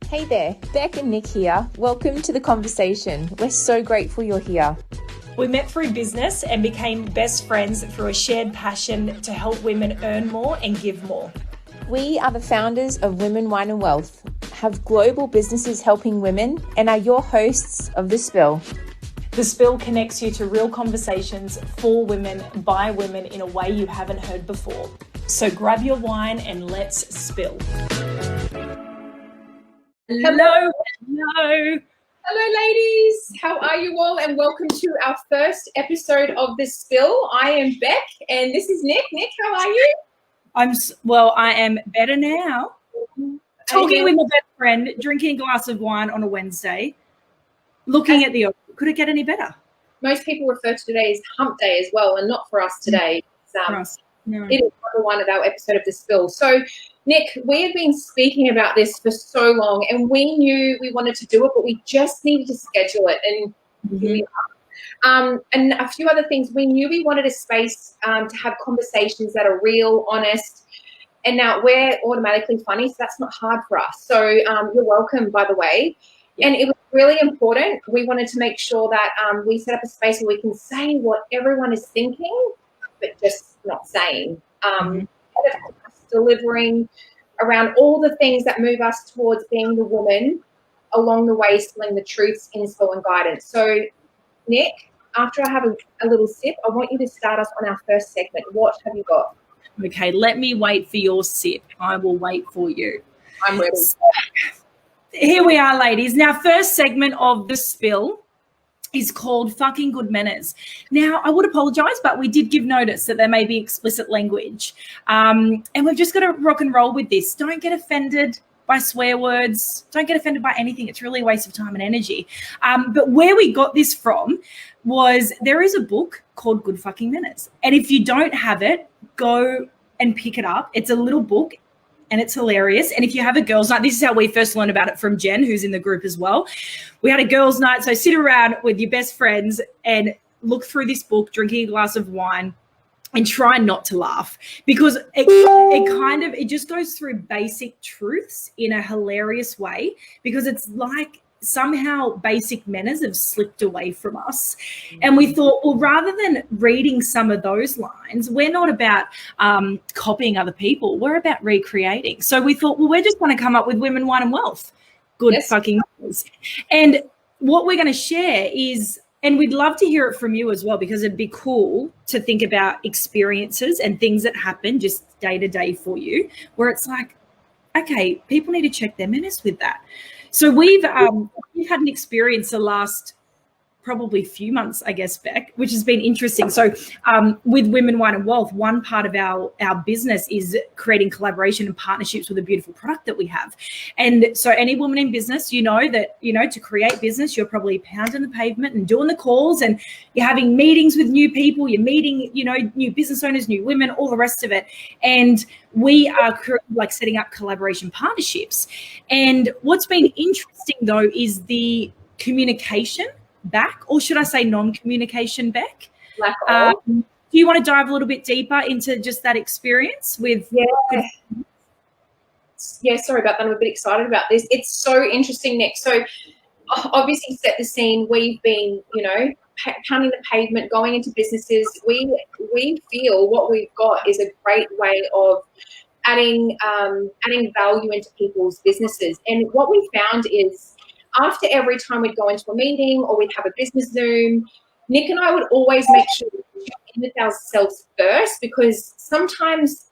Hey there, Bec and Nic here. Welcome to the conversation. We're so grateful you're here. We met through business and became best friends through a shared passion to help women earn more and give more. We are the founders of Women, Wine and Wealth, have global businesses helping women, and are your hosts of The Spill. The Spill connects you to real conversations for women, by women in a way you haven't heard before. So grab your wine and let's spill. Hello. Hello, ladies. How are you all? And welcome to our first episode of The Spill. I am Bec, and this is Nic. Nic, how are you? I am better now. Talking with my best friend, drinking a glass of wine on a Wednesday, looking at the ocean. Could it get any better? Most people refer to today as hump day as well, and not for us today. No. It is number one of our episode of The Spill. So, Nic, we have been speaking about this for so long, and we knew we wanted to do it, but we just needed to schedule it. And here we are. And a few other things. We knew we wanted a space to have conversations that are real, honest, and now we're automatically funny, so that's not hard for us. So you're welcome, by the way. And it was really important. We wanted to make sure that we set up a space where we can say what everyone is thinking, but just not saying. And of course, delivering around all the things that move us towards being the woman, along the way spilling the truths, inspo, and guidance. So, Nic, after I have a little sip, I want you to start us on our first segment. What have you got? Okay, let me wait for your sip. I will wait for you. I'm ready. So, here we are, ladies. Now, first segment of The Spill is called Fucking Good Manners. Now, I would apologise, but we did give notice that there may be explicit language. And we've just got to rock and roll with this. Don't get offended by swear words. Don't get offended by anything. It's really a waste of time and energy. But where we got this from was there is a book called Good Fucking Manners. And if you don't have it, go and pick it up. It's a little book. And it's hilarious. And if you have a girls' night, this is how we first learned about it from Jen, who's in the group as well. We had a girls' night. So sit around with your best friends and look through this book, drinking a glass of wine, and try not to laugh, because it just goes through basic truths in a hilarious way, because it's like somehow basic manners have slipped away from us. And we thought, well, rather than reading some of those lines, we're not about copying other people. We're about recreating. So we thought, well, we're just going to come up with Women, Wine and Wealth. Good fucking manners. And what we're going to share is, and we'd love to hear it from you as well, because it'd be cool to think about experiences and things that happen just day to day for you, where it's like, okay, people need to check their manners with that. So we've had an experience the last probably few months, I guess, Bec, which has been interesting. So with Women, Wine and Wealth, one part of our business is creating collaboration and partnerships with a beautiful product that we have. And so any woman in business, to create business, you're probably pounding the pavement and doing the calls, and you're having meetings with new people, you're meeting, new business owners, new women, all the rest of it. And we are setting up collaboration partnerships. And what's been interesting, though, is the communication back, or should I say non-communication back? Do you want to dive a little bit deeper into just that experience with? Yeah, sorry about that. I'm a bit excited about this. It's so interesting, Nic. So obviously set the scene. We've been, pounding the pavement, going into businesses. We feel what we've got is a great way of adding value into people's businesses. And what we found is, after every time we'd go into a meeting or we'd have a business Zoom, Nic and I would always make sure we check in with ourselves first, because sometimes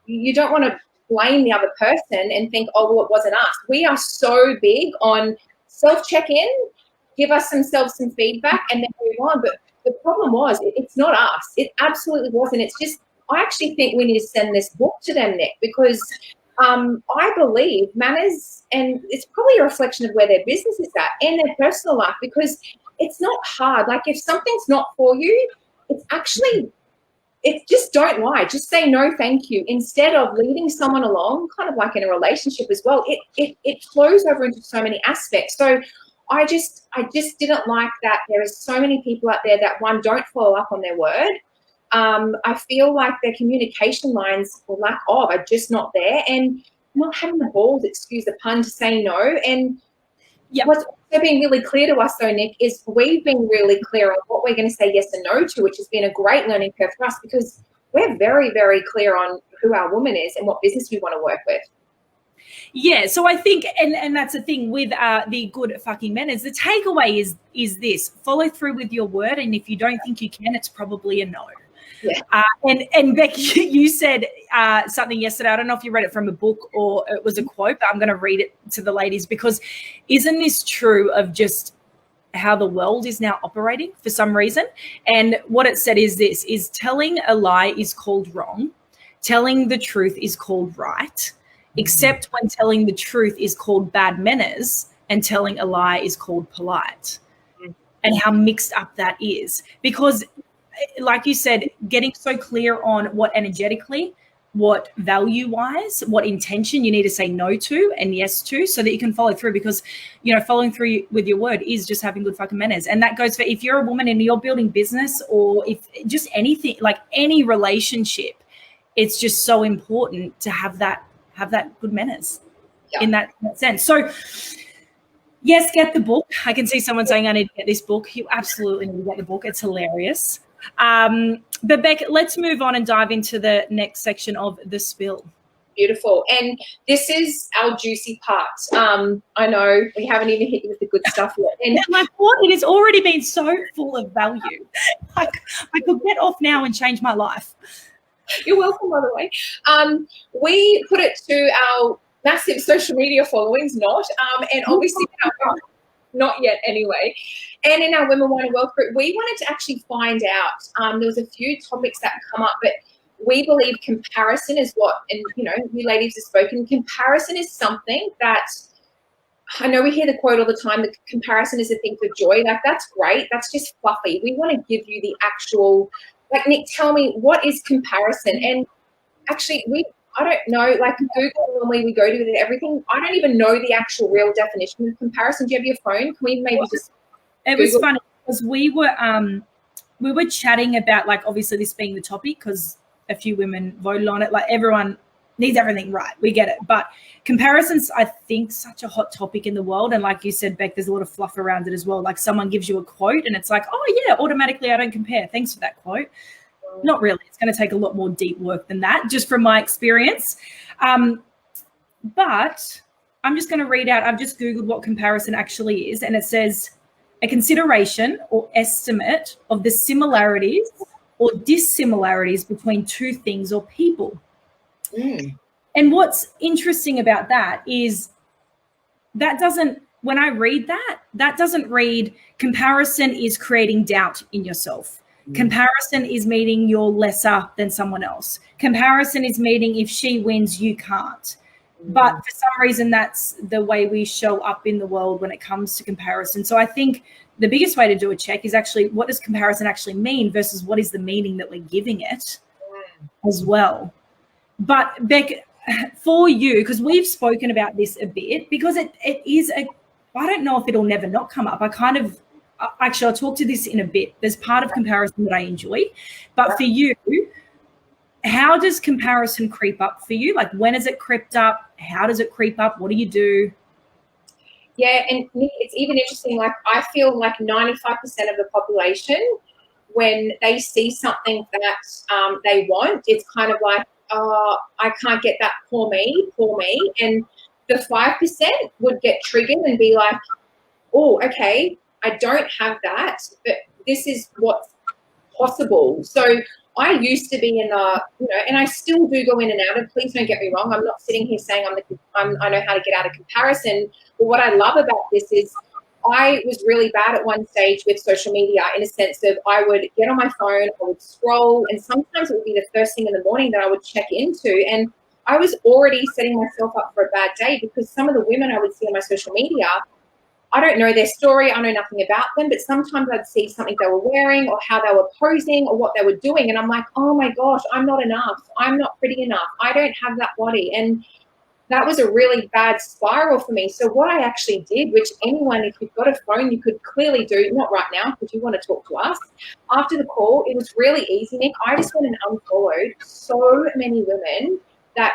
you don't want to blame the other person and think, oh, well, it wasn't us. We are so big on self-check-in, give us some feedback, and then move on. But the problem was, it's not us. It absolutely wasn't. It's just, I actually think we need to send this book to them, Nic, because I believe manners, and it's probably a reflection of where their business is at and their personal life, because it's not hard. Like, if something's not for you, it's just don't lie. Just say no, thank you, instead of leading someone along, kind of like in a relationship as well. It flows over into so many aspects. So I just didn't like that. There are so many people out there that, one, don't follow up on their word. I feel like their communication lines, for lack of, are just not there. And not having the balls, excuse the pun, to say no. And Yep. what's also been really clear to us, though, Nic, is we've been really clear on what we're going to say yes and no to, which has been a great learning curve for us, because we're very, very clear on who our woman is and what business we want to work with. Yeah, so I think, and that's the thing with the good fucking manners. The takeaway is this: follow through with your word, and if you don't think you can, it's probably a no. Yeah. And Bec, you said something yesterday. I don't know if you read it from a book or it was a quote, but I'm going to read it to the ladies, because isn't this true of just how the world is now operating for some reason? And what it said is this: is telling a lie is called wrong, telling the truth is called right, except when telling the truth is called bad manners and telling a lie is called polite. And how mixed up that is, because like you said, getting so clear on what energetically, what value-wise, what intention you need to say no to and yes to, so that you can follow through, because, following through with your word is just having good fucking manners. And that goes for if you're a woman and you're building business, or if just anything, like any relationship, it's just so important to have that good manners in that sense. So yes, get the book. I can see someone saying I need to get this book. You absolutely need to get the book. It's hilarious. But Bec, let's move on and dive into the next section of the spill. Beautiful. And this is our juicy part. I know we haven't even hit you with the good stuff yet. And my point, it has already been so full of value. I could get off now and change my life. You're welcome, by the way. We put it to our massive social media followings, and obviously not yet anyway. And in our Women Wine and Wealth group, we wanted to actually find out, there was a few topics that come up, but we believe comparison is what, and you ladies have spoken, comparison is something that, I know we hear the quote all the time, that comparison is a thing for joy. Like, that's great. That's just fluffy. We want to give you the actual, like, Nic, tell me, what is comparison? And actually, I don't know, like Google, normally we go to it, everything. I don't even know the actual real definition of comparison. Do you have your phone? Can we maybe just It was funny because we were chatting about, like, obviously this being the topic because a few women voted on it. Like, everyone needs everything right. We get it. But comparisons, I think, such a hot topic in the world. And like you said, Bec, there's a lot of fluff around it as well. Like, someone gives you a quote and it's like, oh yeah, automatically I don't compare. Thanks for that quote. Not really. It's going to take a lot more deep work than that, just from my experience. But I'm just going to read out, I've just Googled what comparison actually is, and it says a consideration or estimate of the similarities or dissimilarities between two things or people. And what's interesting about that is that doesn't, when I read that, that doesn't read comparison is creating doubt in yourself. Comparison is meaning you're lesser than someone else. Comparison is meaning if she wins, you can't. But for some reason, that's the way we show up in the world when it comes to comparison. So I think the biggest way to do a check is actually, what does comparison actually mean versus what is the meaning that we're giving it as well. But Bec, for you, because we've spoken about this a bit, because it is I don't know if it'll never not come up. Actually, I'll talk to this in a bit. There's part of comparison that I enjoy. But for you, how does comparison creep up for you? Like, when has it crept up? How does it creep up? What do you do? Yeah, and it's even interesting. Like, I feel like 95% of the population, when they see something that they want, it's kind of like, oh, I can't get that, poor me. And the 5% would get triggered and be like, oh, okay, I don't have that, but this is what's possible. So I used to be in the, and I still do go in and out of, please don't get me wrong, I'm not sitting here saying I know how to get out of comparison, but what I love about this is I was really bad at one stage with social media, in a sense of I would get on my phone, I would scroll, and sometimes it would be the first thing in the morning that I would check into, and I was already setting myself up for a bad day, because some of the women I would see on my social media, I don't know their story, I know nothing about them, but sometimes I'd see something they were wearing or how they were posing or what they were doing, and I'm like, oh my gosh, I'm not enough. I'm not pretty enough. I don't have that body. And that was a really bad spiral for me. So what I actually did, which anyone, if you've got a phone, you could clearly do, not right now because you want to talk to us, after the call, it was really easy, Nic. I just went and unfollowed so many women that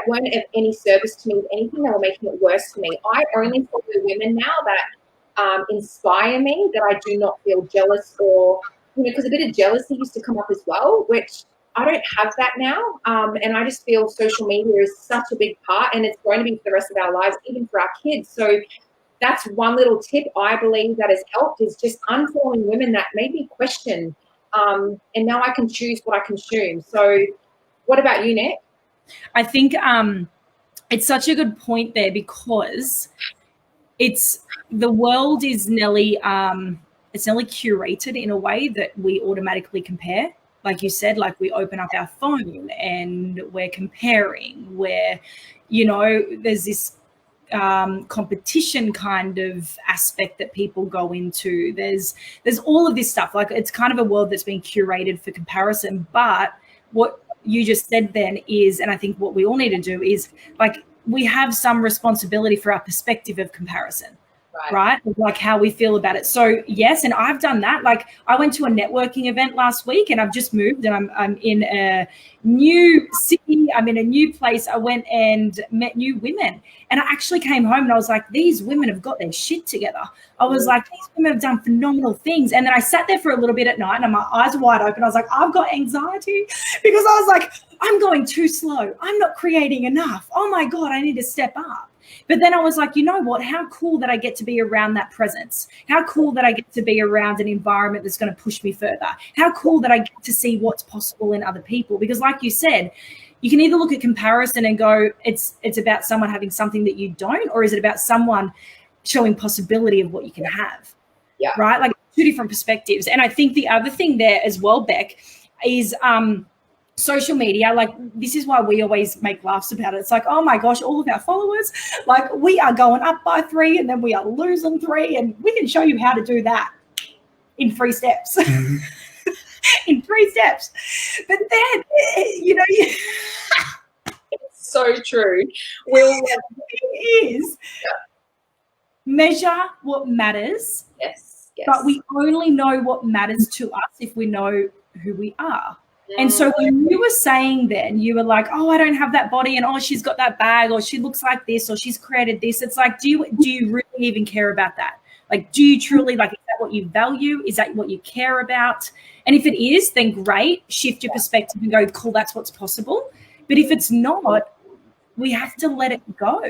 weren't of any service to me with anything. They were making it worse for me. I only follow women now that inspire me, that I do not feel jealous or, because a bit of jealousy used to come up as well, which I don't have that now. And I just feel social media is such a big part, and it's going to be for the rest of our lives, even for our kids. So that's one little tip I believe that has helped, is just unfollowing women that made me question. And now I can choose what I consume. So what about you, Nic? I think it's such a good point there, because the world is nearly it's nearly curated in a way that we automatically compare. Like you said, like we open up our phone and we're comparing, where, there's this competition kind of aspect that people go into. There's all of this stuff. Like, it's kind of a world that's been curated for comparison. But what you just said then is, and I think what we all need to do is, like, we have some responsibility for our perspective of comparison. Right? Like how we feel about it. So yes, and I've done that. Like, I went to a networking event last week, and I've just moved, and I'm in a new city. I'm in a new place. I went and met new women, and I actually came home and I was like, these women have got their shit together. I was like, these women have done phenomenal things. And then I sat there for a little bit at night, and my eyes were wide open. I was like, I've got anxiety, because I was like, I'm going too slow. I'm not creating enough. Oh my God, I need to step up. But then I was like, you know what? How cool that I get to be around that presence. How cool that I get to be around an environment that's going to push me further. How cool that I get to see what's possible in other people. Because like you said, you can either look at comparison and go, it's about someone having something that you don't, or is it about someone showing possibility of what you can have? Yeah. Right? Like, two different perspectives. And I think the other thing there as well, Bec, is social media. Like, this is why we always make laughs about it. It's like, oh my gosh, all of our followers, like, we are going up by 3 and then we are losing 3, and we can show you how to do that in 3 steps. In 3 steps. But then, it's so true. It is. Measure what matters. Yes. But we only know what matters to us if we know who we are. And so when you were saying then, you were like, oh, I don't have that body, and oh, she's got that bag, or she looks like this, or she's created this. It's like, do you really even care about that? Like, do you truly, like, is that what you value? Is that what you care about? And if it is, then great, shift your perspective and go, cool, that's what's possible. But if it's not, we have to let it go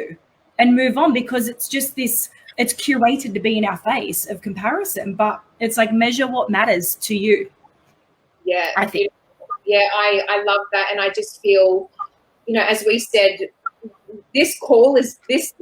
and move on, because it's just this, it's curated to be in our face of comparison. But it's like, measure what matters to you. Yeah, I think. Yeah, I love that. And I just feel, as we said, this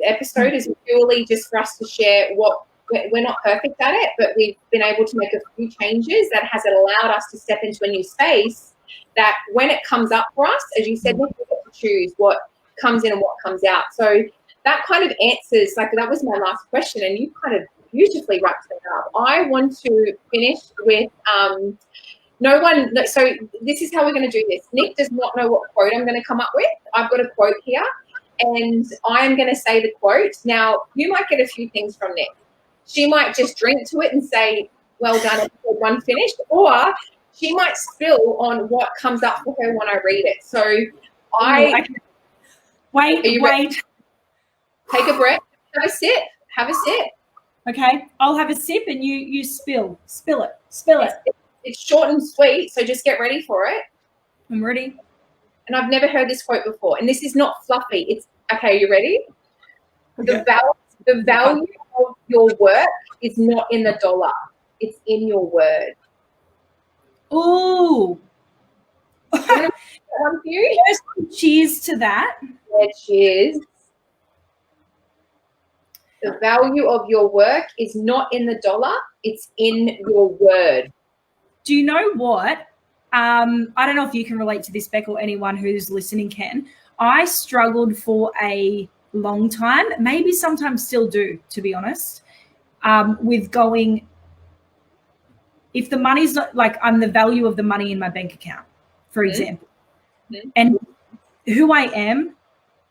episode is purely just for us to share what we're not perfect at it, but we've been able to make a few changes that has allowed us to step into a new space that when it comes up for us, as you said, we get to choose what comes in and what comes out. So that kind of answers, like, that was my last question, and you kind of beautifully wrapped it up. I want to finish with so this is how we're going to do this. Nic does not know what quote I'm going to come up with. I've got a quote here, and I am going to say the quote. Now, you might get a few things from Nic. She might just drink to it and say, well done, episode 1 finished, or she might spill on what comes up for her when I read it. So Wait. Take a breath. Have a sip. Okay, I'll have a sip and you spill it. It's short and sweet, so just get ready for it. I'm ready. And I've never heard this quote before. And this is not fluffy. It's okay. You ready? Okay. The value of your work is not in the dollar. It's in your word. Ooh. One for you? Cheers to that. Yeah, cheers. The value of your work is not in the dollar. It's in your word. Do you know what? I don't know if you can relate to this, Bec, or anyone who's listening can. I struggled for a long time, maybe sometimes still do, to be honest, with going, if the money's not, like, I'm the value of the money in my bank account, for example, and who I am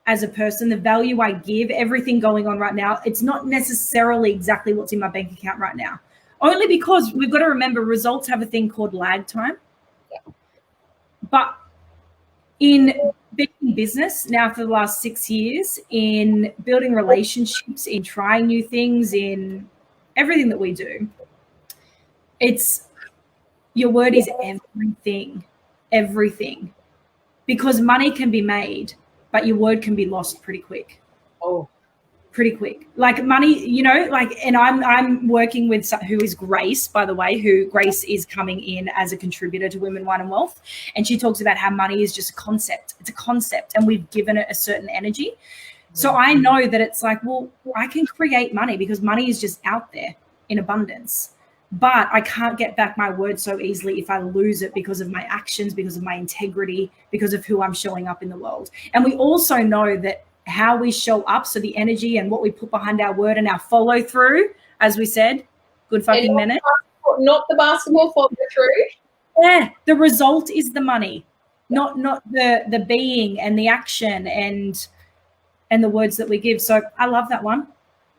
as a person, the value I give, everything going on right now, it's not necessarily exactly what's in my bank account right now. Only because we've got to remember results have a thing called lag time. Yeah. But in been in business now for the last 6 years, in building relationships, in trying new things, in everything that we do. It's your word is everything, everything. Because money can be made, but your word can be lost pretty quick. Oh, pretty quick. Like money, you know, like, and I'm working with who is Grace, by the way, who Grace is coming in as a contributor to Women, Wine and Wealth. And she talks about how money is just a concept. It's a concept and we've given it a certain energy. So I know that it's like, well, I can create money because money is just out there in abundance. But I can't get back my word so easily if I lose it because of my actions, because of my integrity, because of who I'm showing up in the world. And we also know that how we show up, so the energy and what we put behind our word and our follow through, as we said, good fucking minute. Not the basketball follow through. Yeah, the result is the money, not the being and the action and the words that we give. So I love that one.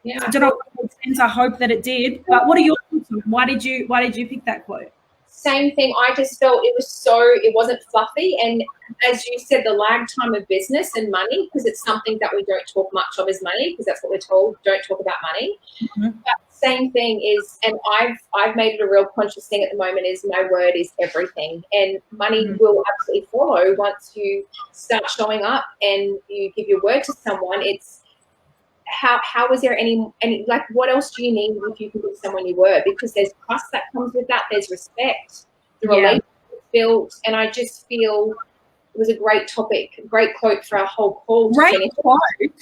Yeah, I don't know if it makes sense. I hope that it did. But what are your thoughts on it? Why did you pick that quote? Same thing. I just felt it wasn't fluffy. And as you said, the lag time of business and money, because it's something that we don't talk much of as money, because that's what we're told, don't talk about money. Mm-hmm. But same thing is, and I've made it a real conscious thing at the moment, is my word is everything. And money will absolutely follow once you start showing up and you give your word to someone. It's, how is there any like, what else do you need if you can give someone your word? Because there's trust that comes with that, there's respect, the relationship built, and I just feel it was a great topic, great quote for our whole call. Great quote,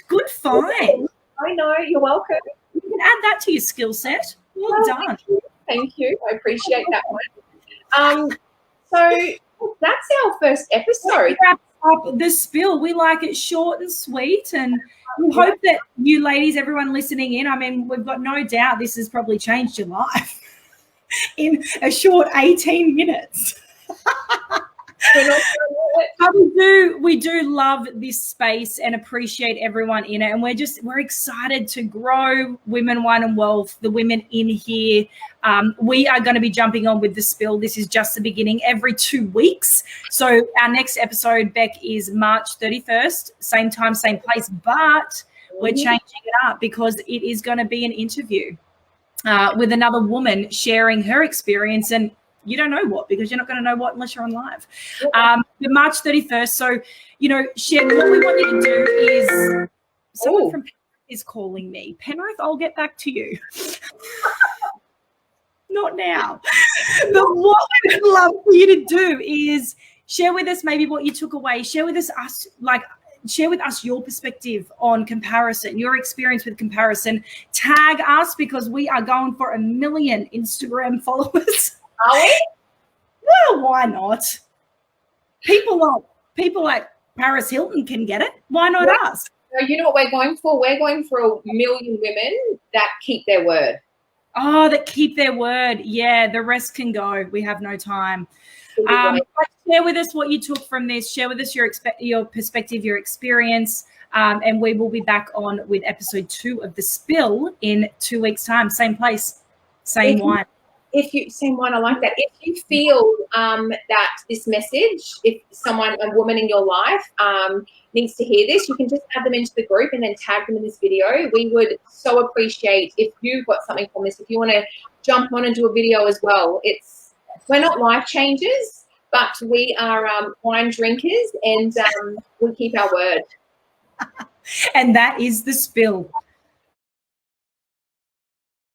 good find. I know, you're welcome. You can add that to your skill set. Well done. Thank you. I appreciate that one. So that's our first episode. Wrap up the spill. We like it short and sweet, and we hope that you ladies, everyone listening in, I mean, we've got no doubt this has probably changed your life in a short 18 minutes. But we do love this space and appreciate everyone in it, and we're excited to grow Women, Wine and Wealth, the women in here. We are going to be jumping on with the spill. This is just the beginning, every 2 weeks. So our next episode, Bec, is March 31st, same time, same place, but we're changing it up because it is going to be an interview with another woman sharing her experience, and you don't know what, because you're not going to know what unless you're on live. The March 31st. So, share, what we want you to do is, someone from Penrith is calling me. Penrith, I'll get back to you. Not now. But what we would love for you to do is share with us maybe what you took away. Share with us your perspective on comparison, your experience with comparison. Tag us, because we are going for 1 million Instagram followers. Are we? Well, why not? People like Paris Hilton can get it. Why not us? No, you know what we're going for? We're going for 1 million women that keep their word. Oh, that keep their word. Yeah, the rest can go. We have no time. But share with us what you took from this. Share with us your perspective, your experience, and we will be back on with episode 2 of The Spill in 2 weeks' time. Same place, same wine. Same one, I like that. If you feel that this message, if a woman in your life needs to hear this, you can just add them into the group and then tag them in this video. We would so appreciate if you've got something from this. If you want to jump on and do a video as well. We're not life changers, but we are wine drinkers, and we keep our word. And that is The Spill.